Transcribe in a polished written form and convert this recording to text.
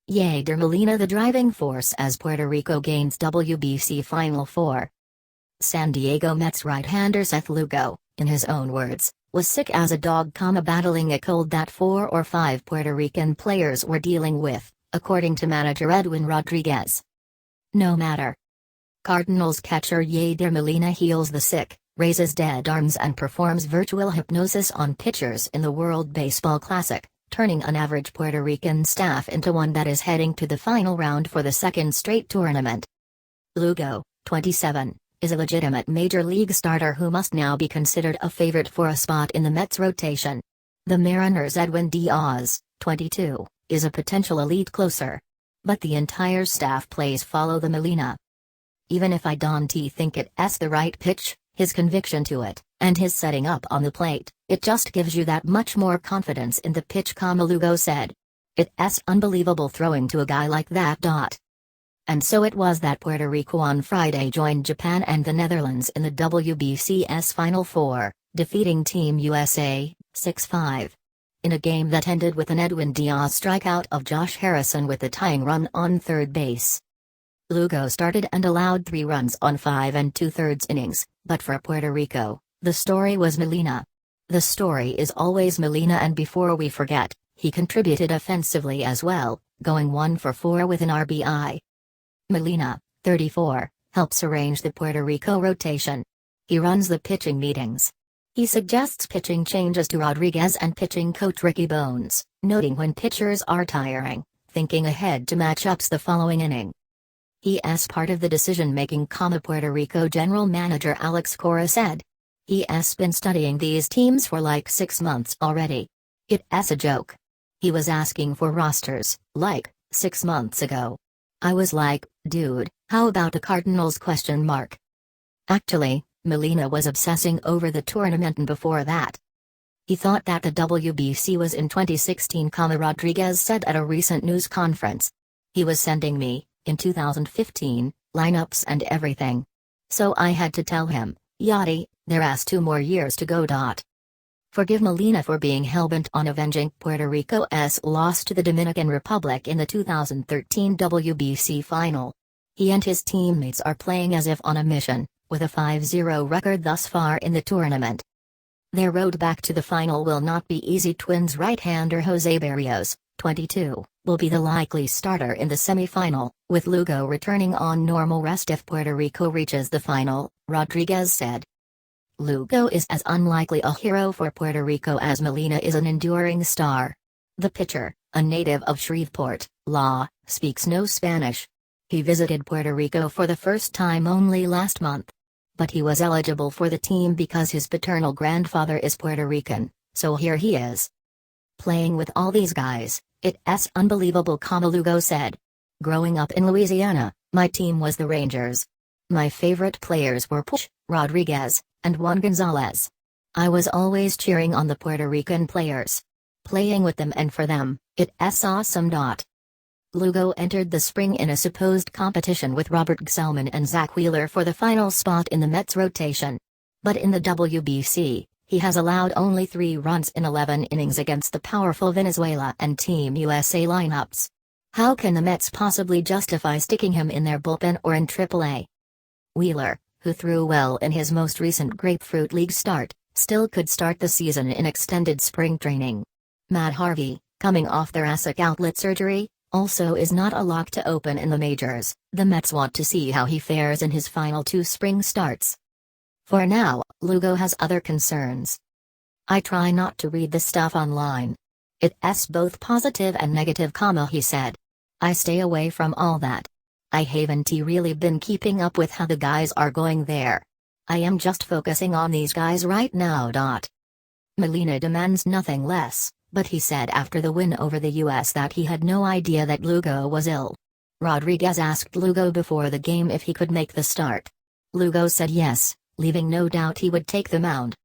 Yadier Molina the driving force as Puerto Rico gains WBC Final Four. San Diego Mets right-hander Seth Lugo, in his own words, was sick as a dog, battling a cold that 4 or 5 Puerto Rican players were dealing with, according to manager Edwin Rodriguez. No matter. Cardinals catcher Yadier Molina heals the sick, raises dead arms and performs virtual hypnosis on pitchers in the World Baseball Classic, turning an average Puerto Rican staff into one that is heading to the final round for the second straight tournament. Lugo, 27, is a legitimate major league starter who must now be considered a favorite for a spot in the Mets rotation. The Mariners' Edwin Diaz, 22, is a potential elite closer. But the entire staff plays follow-the-Molina. Even if I don't think it's the right pitch, his conviction to it, and his setting up on the plate, it just gives you that much more confidence in the pitch, Lugo said. It's unbelievable throwing to a guy like that. And so it was that Puerto Rico on Friday joined Japan and the Netherlands in the WBC's Final Four, defeating Team USA, 6-5. In a game that ended with an Edwin Diaz strikeout of Josh Harrison with the tying run on third base. Lugo started and allowed 3 runs on 5 2/3 innings, but for Puerto Rico, the story was Molina. The story is always Molina, and before we forget, he contributed offensively as well, going 1 for 4 with an RBI. Molina, 34, helps arrange the Puerto Rico rotation. He runs the pitching meetings. He suggests pitching changes to Rodriguez and pitching coach Ricky Bones, noting when pitchers are tiring, thinking ahead to matchups the following inning. He's part of the decision-making, Puerto Rico general manager Alex Cora said. He's been studying these teams for like 6 months already. It's a joke. He was asking for rosters, like, 6 months ago. I was like, dude, how about the Cardinals ? Actually, Molina was obsessing over the tournament and before that. He thought that the WBC was in 2016, Rodriguez said at a recent news conference. He was sending me, in 2015, lineups and everything. So I had to tell him, Yachty, there's 2 more years to go. Forgive Molina for being hellbent on avenging Puerto Rico's loss to the Dominican Republic in the 2013 WBC final. He and his teammates are playing as if on a mission, with a 5-0 record thus far in the tournament. Their road back to the final will not be easy. Twins right-hander Jose Berrios, 22, will be the likely starter in the semi-final, with Lugo returning on normal rest if Puerto Rico reaches the final, Rodriguez said. Lugo is as unlikely a hero for Puerto Rico as Molina is an enduring star. The pitcher, a native of Shreveport, La, speaks no Spanish. He visited Puerto Rico for the first time only last month. But he was eligible for the team because his paternal grandfather is Puerto Rican, so here he is. Playing with all these guys, it's unbelievable, Lugo said. Growing up in Louisiana, my team was the Rangers. My favorite players were Puch, Rodriguez, and Juan Gonzalez. I was always cheering on the Puerto Rican players. Playing with them and for them, it's awesome. Lugo entered the spring in a supposed competition with Robert Gsellman and Zach Wheeler for the final spot in the Mets rotation. But in the WBC, he has allowed only 3 runs in 11 innings against the powerful Venezuela and Team USA lineups. How can the Mets possibly justify sticking him in their bullpen or in AAA? Wheeler, who threw well in his most recent Grapefruit League start, still could start the season in extended spring training. Matt Harvey, coming off thoracic outlet surgery, also is not a lock to open in the majors. The Mets want to see how he fares in his final 2 spring starts. For now, Lugo has other concerns. I try not to read the stuff online. It's both positive and negative, he said. I stay away from all that. I haven't really been keeping up with how the guys are going there. I am just focusing on these guys right now. Molina demands nothing less, but he said after the win over the US that he had no idea that Lugo was ill. Rodriguez asked Lugo before the game if he could make the start. Lugo said yes, leaving no doubt he would take the mound.